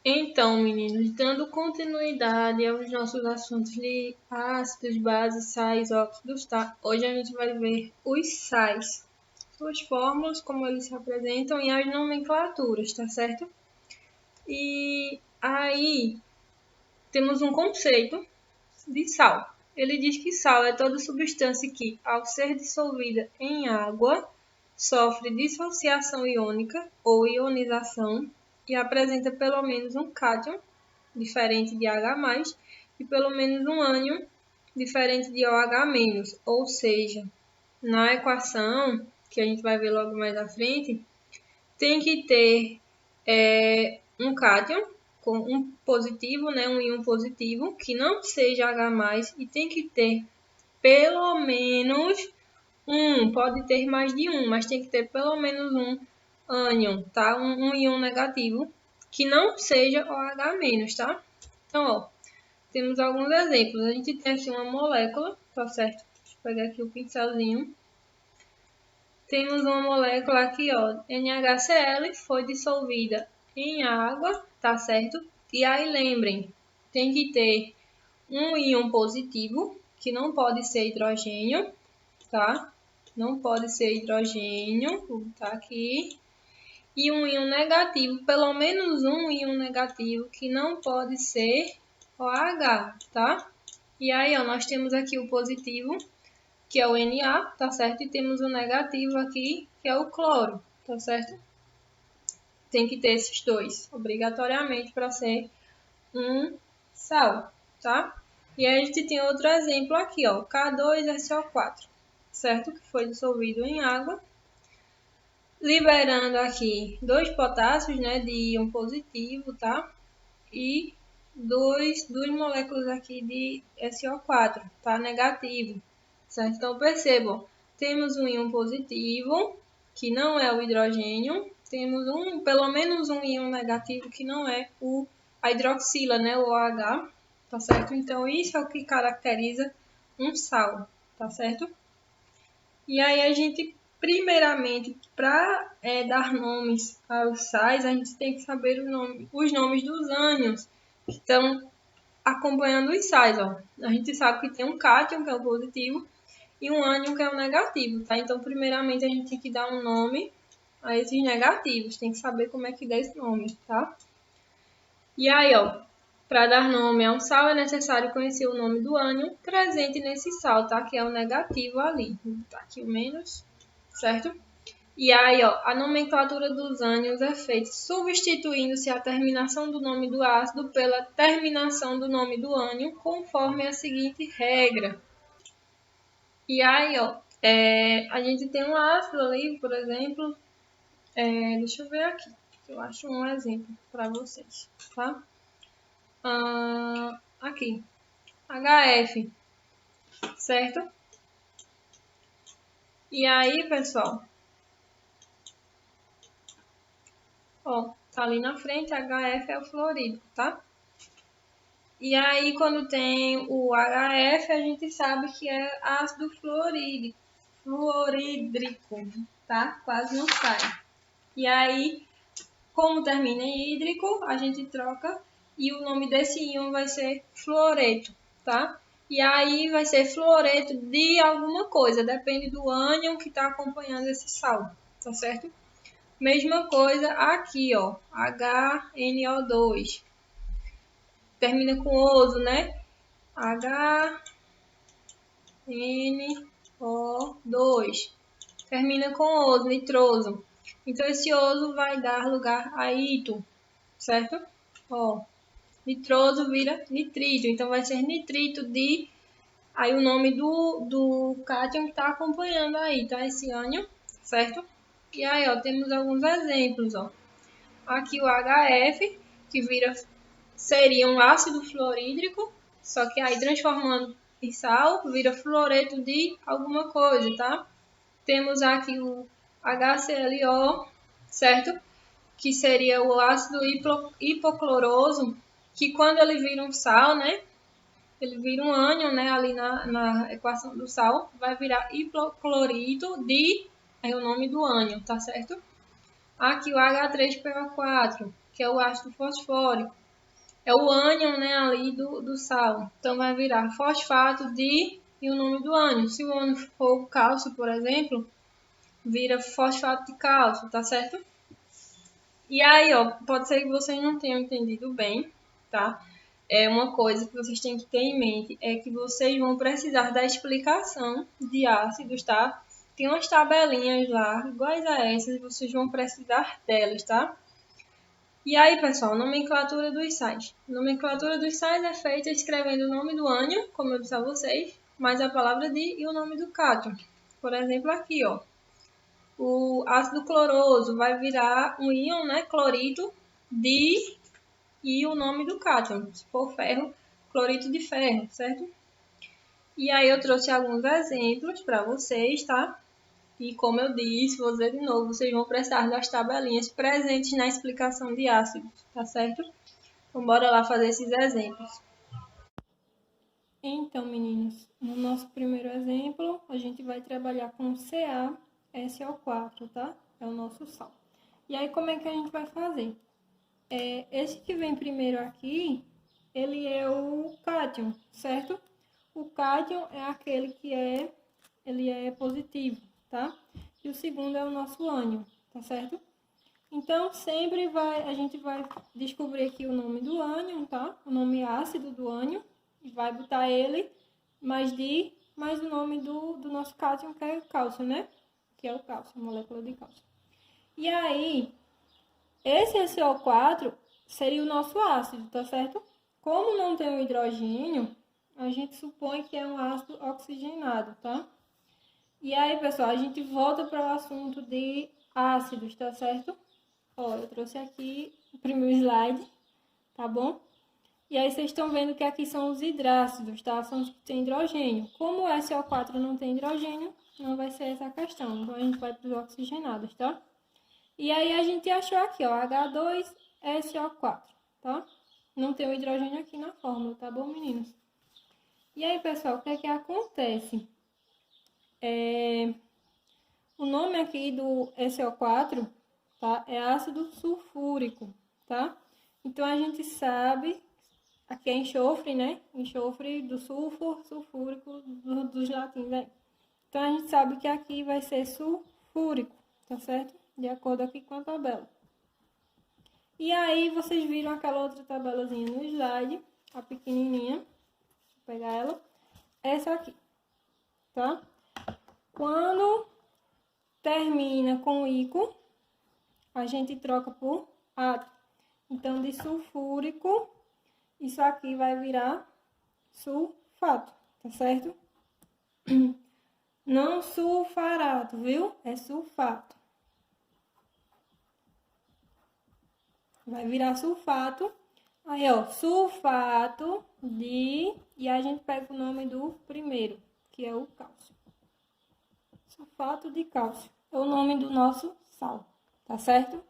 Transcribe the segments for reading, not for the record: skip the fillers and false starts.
Então, meninos, dando continuidade aos nossos assuntos de ácidos, bases, sais, óxidos, tá? Hoje a gente vai ver os sais, suas fórmulas, como eles se apresentam e as nomenclaturas, tá certo? E aí temos um conceito de sal. Ele diz que sal é toda substância que, ao ser dissolvida em água, sofre dissociação iônica ou ionização e apresenta pelo menos um cátion diferente de H+, e pelo menos um ânion diferente de OH-, ou seja, na equação, que a gente vai ver logo mais à frente, tem que ter um cátion com um positivo, né, um íon positivo, que não seja H+, e tem que ter pelo menos um, pode ter mais de um, mas tem que ter pelo menos um ânion, tá? Um íon negativo, que não seja OH-, tá? Então, ó, temos alguns exemplos. A gente tem aqui uma molécula, tá certo? Deixa eu pegar aqui o pincelzinho. Temos uma molécula aqui, ó, NaCl, foi dissolvida em água, tá certo? E aí, lembrem, tem que ter um íon positivo, que não pode ser hidrogênio, tá? Não pode ser hidrogênio, vou botar aqui. E um íon negativo, pelo menos um íon negativo, que não pode ser OH, tá? E aí, ó, nós temos aqui o positivo, que é o Na, tá certo? E temos o negativo aqui, que é o cloro, tá certo? Tem que ter esses dois, obrigatoriamente, para ser um sal, tá? E aí a gente tem outro exemplo aqui, ó, K2SO4, certo? Que foi dissolvido em água, liberando aqui 2 potássios, né, de íon positivo, tá? E duas moléculas aqui de SO4, tá? Negativo, certo? Então, percebam, temos um íon positivo, que não é o hidrogênio, temos pelo menos um íon negativo, que não é a hidroxila, né, o OH, tá certo? Então, isso é o que caracteriza um sal, tá certo? E aí, a gente, primeiramente, para dar nomes aos sais, a gente tem que saber os nomes dos ânions que estão acompanhando os sais, ó. A gente sabe que tem um cátion, que é o positivo, e um ânion, que é o negativo, tá? Então, primeiramente, a gente tem que dar um nome a esses negativos. Tem que saber como é que dá esse nome, tá? E aí, ó, para dar nome a um sal, é necessário conhecer o nome do ânion presente nesse sal, tá? Que é o negativo ali. Vou botar aqui o menos, certo? E aí, ó, a nomenclatura dos ânions é feita substituindo-se a terminação do nome do ácido pela terminação do nome do ânion, conforme a seguinte regra. E aí, ó, a gente tem um ácido ali, por exemplo, deixa eu ver aqui, eu acho um exemplo para vocês, tá? Aqui, HF, certo? E aí, pessoal, ó, tá ali na frente, HF é o fluorídrico, tá? E aí, quando tem o HF, a gente sabe que é ácido fluorídrico, tá? Quase não sai. E aí, como termina em hídrico, a gente troca e o nome desse íon vai ser fluoreto, tá? E aí vai ser fluoreto de alguma coisa, depende do ânion que está acompanhando esse sal, tá certo? Mesma coisa aqui, ó, HNO2. Termina com oso, né? HNO2. Termina com oso, nitroso. Então, esse oso vai dar lugar a ito, certo? Ó, nitroso vira nitrito. Então, vai ser nitrito de... Aí, o nome do cátion que está acompanhando aí, tá? Esse ânion, certo? E aí, ó, temos alguns exemplos, ó. Aqui o HF, que seria um ácido fluorídrico, só que aí transformando em sal, vira fluoreto de alguma coisa, tá? Temos aqui o HClO, certo? Que seria o ácido hipocloroso, que quando ele vira um sal, né? Ele vira um ânion, né? Ali na equação do sal, vai virar hipoclorito de... Aí o nome do ânion, tá certo? Aqui o H3PO4, que é o ácido fosfórico. É o ânion, né, ali do sal. Então, vai virar fosfato de e o nome do ânion. Se o ânion for o cálcio, por exemplo, vira fosfato de cálcio, tá certo? E aí, ó, pode ser que vocês não tenham entendido bem, tá? É uma coisa que vocês têm que ter em mente, é que vocês vão precisar da explicação de ácidos, tá? Tem umas tabelinhas lá, iguais a essas, vocês vão precisar delas, tá? E aí, pessoal, nomenclatura dos sais. Nomenclatura dos sais é feita escrevendo o nome do ânion, como eu disse a vocês, mais a palavra di e o nome do cátion. Por exemplo, aqui, ó. O ácido cloroso vai virar um íon, né, clorito, di e o nome do cátion. Se for ferro, clorito de ferro, certo? E aí eu trouxe alguns exemplos para vocês, tá? E como eu disse, vou dizer de novo, vocês vão precisar das tabelinhas presentes na explicação de ácidos, tá certo? Então, bora lá fazer esses exemplos. Então, meninos, no nosso primeiro exemplo, a gente vai trabalhar com CaSO4, tá? É o nosso sal. E aí, como é que a gente vai fazer? Esse que vem primeiro aqui, ele é o cátion, certo? O cátion é aquele que ele é positivo, tá? E o segundo é o nosso ânion, tá certo? Então, sempre a gente vai descobrir aqui o nome do ânion, tá? O nome ácido do ânion, e vai botar ele mais o nome do nosso cátion, que é o cálcio, né? Que é o cálcio, a molécula de cálcio. E aí, esse SO4 seria o nosso ácido, tá certo? Como não tem o hidrogênio, a gente supõe que é um ácido oxigenado, tá? E aí, pessoal, a gente volta para o assunto de ácidos, tá certo? Ó, eu trouxe aqui o primeiro slide, tá bom? E aí vocês estão vendo que aqui são os hidrácidos, tá? São os que têm hidrogênio. Como o SO4 não tem hidrogênio, não vai ser essa a questão. Então, a gente vai para os oxigenados, tá? E aí a gente achou aqui, ó, H2SO4, tá? Não tem o hidrogênio aqui na fórmula, tá bom, meninos? E aí, pessoal, o que é que acontece? O nome aqui do SO4, tá? É ácido sulfúrico, tá? Então, a gente sabe, aqui é enxofre, né? Enxofre do sulfúrico dos latinos, né? Então, a gente sabe que aqui vai ser sulfúrico, tá certo? De acordo aqui com a tabela. E aí, vocês viram aquela outra tabelazinha no slide, a pequenininha. Vou pegar ela. Essa aqui, tá? Quando termina com ico, a gente troca por átomo. Então, de sulfúrico, isso aqui vai virar sulfato, tá certo? Não sulfarato, viu? É sulfato. Vai virar sulfato. Aí, ó, sulfato de... E a gente pega o nome do primeiro, que é o cálcio. Sulfato de cálcio. É o nome do nosso sal, tá certo?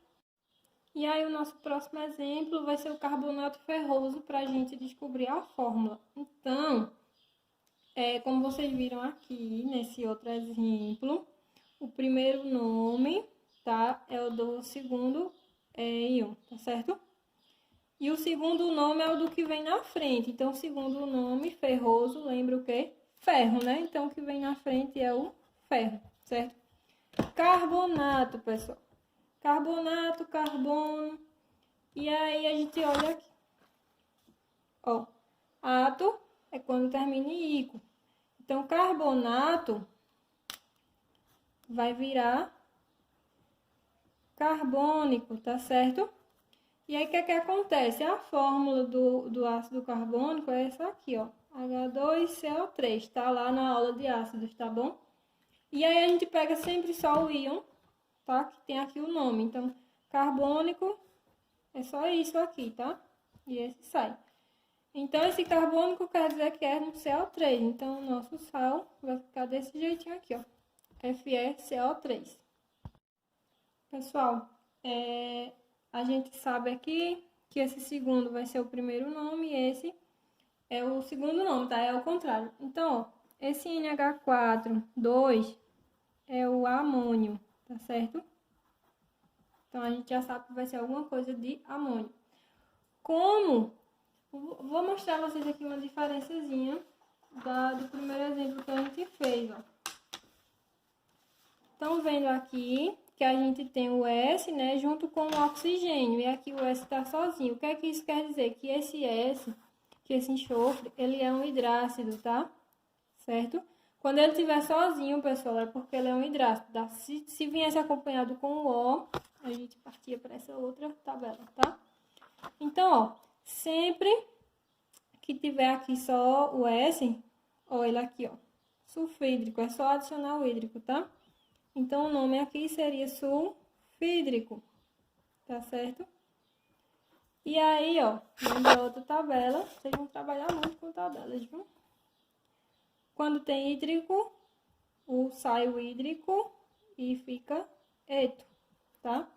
E aí, o nosso próximo exemplo vai ser o carbonato ferroso para a gente descobrir a fórmula. Então, como vocês viram aqui, nesse outro exemplo, o primeiro nome, tá? É o do segundo íon, tá certo? E o segundo nome é o do que vem na frente. Então, o segundo nome, ferroso, lembra o quê? Ferro, né? Então, o que vem na frente é o ferro, certo? Carbonato, pessoal. Carbonato, carbono. E aí, a gente olha aqui. Ó, ato é quando termina em ico. Então, carbonato vai virar carbônico, tá certo? E aí, o que acontece? A fórmula do ácido carbônico é essa aqui, ó. H2CO3, tá lá na aula de ácidos, tá bom? E aí, a gente pega sempre só o íon, tá? Que tem aqui o nome. Então, carbônico é só isso aqui, tá? E esse sai. Então, esse carbônico quer dizer que é um CO3. Então, o nosso sal vai ficar desse jeitinho aqui, ó. FeCO3. Pessoal, a gente sabe aqui que esse segundo vai ser o primeiro nome e esse é o segundo nome, tá? É o contrário. Então, ó, esse NH4, 2, é o amônio, tá certo? Então, a gente já sabe que vai ser alguma coisa de amônio. Como? Vou mostrar a vocês aqui uma diferençazinha do primeiro exemplo que a gente fez, ó. Estão vendo aqui que a gente tem o S, né, junto com o oxigênio, e aqui o S está sozinho. O que é que isso quer dizer? Que esse S, que esse enxofre, ele é um hidrácido, tá? Certo? Quando ele estiver sozinho, pessoal, é porque ele é um hidrácido, tá? Se viesse acompanhado com o O, a gente partia para essa outra tabela, tá? Então, ó, sempre que tiver aqui só o S, ó, ele aqui, ó, sulfídrico, é só adicionar o hídrico, tá? Então, o nome aqui seria sulfídrico, tá certo? E aí, ó, vamos outra tabela. Vocês vão trabalhar muito com tabelas, viu? Quando tem hídrico, sai o hídrico e fica eto, tá?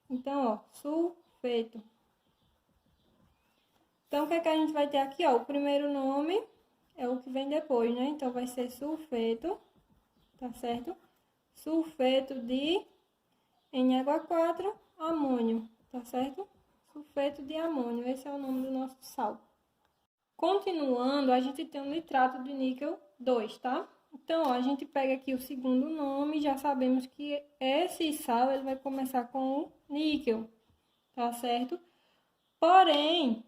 Então, ó, sulfeto. Então, o que é que a gente vai ter aqui, ó? O primeiro nome é o que vem depois, né? Então, vai ser sulfeto, tá certo? Sulfeto de NH4, amônio, tá certo? Sulfeto de amônio, esse é o nome do nosso sal. Continuando, a gente tem o nitrato de níquel 2, tá? Então, ó, a gente pega aqui o segundo nome, já sabemos que esse sal ele vai começar com o níquel, tá certo? Porém,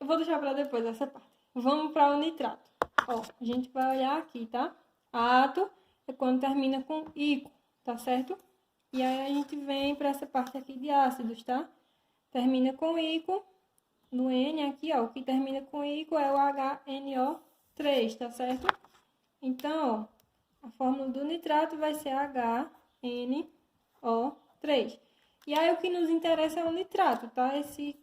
eu vou deixar para depois essa parte. Vamos para o nitrato. Ó, a gente vai olhar aqui, tá? Ato é quando termina com ico, tá certo? E aí a gente vem para essa parte aqui de ácidos, tá? Termina com ico. No N aqui, ó, o que termina com ico é o HNO3, tá certo? Então, ó, a fórmula do nitrato vai ser HNO3. E aí o que nos interessa é o nitrato, tá? Esse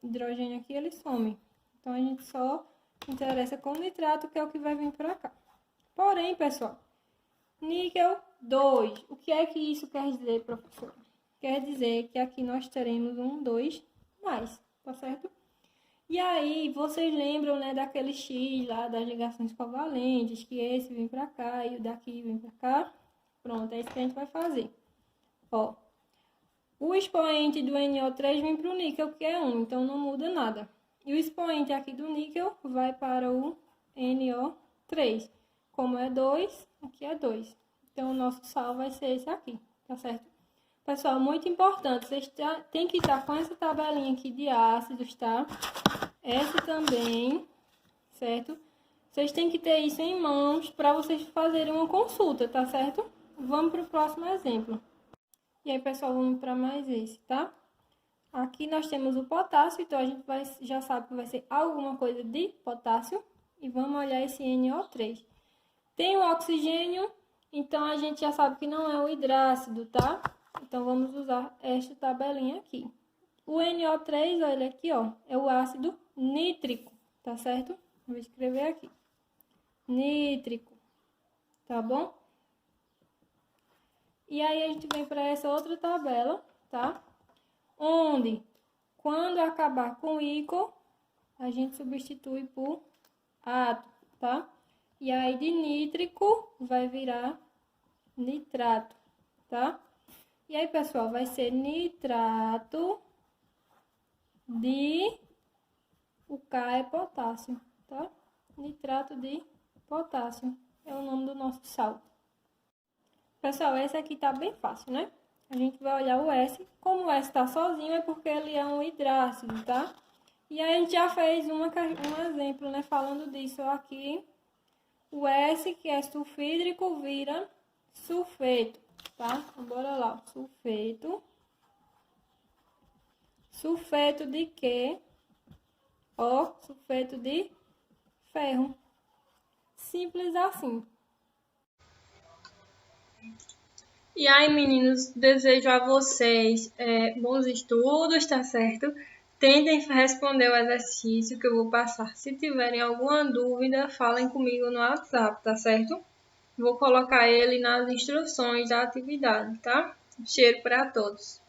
hidrogênio aqui, ele some. Então, a gente só interessa com o nitrato, que é o que vai vir para cá. Porém, pessoal, níquel 2. O que é que isso quer dizer, professor? Quer dizer que aqui nós teremos um 2 mais, tá certo? E aí, vocês lembram, né, daquele X lá, das ligações covalentes, que esse vem para cá e o daqui vem para cá? Pronto, é isso que a gente vai fazer. Ó, o expoente do NO3 vem para o níquel, que é 1, então não muda nada. E o expoente aqui do níquel vai para o NO3. Como é 2, aqui é 2. Então, o nosso sal vai ser esse aqui, tá certo? Pessoal, muito importante, vocês têm que estar com essa tabelinha aqui de ácidos, tá? Essa também, certo? Vocês têm que ter isso em mãos para vocês fazerem uma consulta, tá certo? Vamos para o próximo exemplo. E aí, pessoal, vamos para mais esse, tá? Aqui nós temos o potássio, então a gente já sabe que vai ser alguma coisa de potássio. E vamos olhar esse NO3. Tem o oxigênio, então a gente já sabe que não é o hidrácido, tá? Então, vamos usar esta tabelinha aqui. O NO3, olha aqui, ó, é o ácido nítrico, tá certo? Vou escrever aqui. Nítrico, tá bom? E aí, a gente vem para essa outra tabela, tá? Onde, quando acabar com ico, a gente substitui por ato, tá? E aí, de nítrico, vai virar nitrato, tá? E aí, pessoal, vai ser nitrato de... O K é potássio, tá? Nitrato de potássio é o nome do nosso sal. Pessoal, esse aqui tá bem fácil, né? A gente vai olhar o S. Como o S tá sozinho, é porque ele é um hidrácido, tá? E aí, a gente já fez um exemplo, né? Falando disso aqui. O S, que é sulfídrico, vira sulfeto, tá? Então, bora lá. Sulfeto. Sulfeto de quê? Ó, sulfeto de ferro. Simples assim. E aí, meninos, desejo a vocês bons estudos, tá certo? Tentem responder o exercício que eu vou passar. Se tiverem alguma dúvida, falem comigo no WhatsApp, tá certo? Vou colocar ele nas instruções da atividade, tá? Cheiro para todos.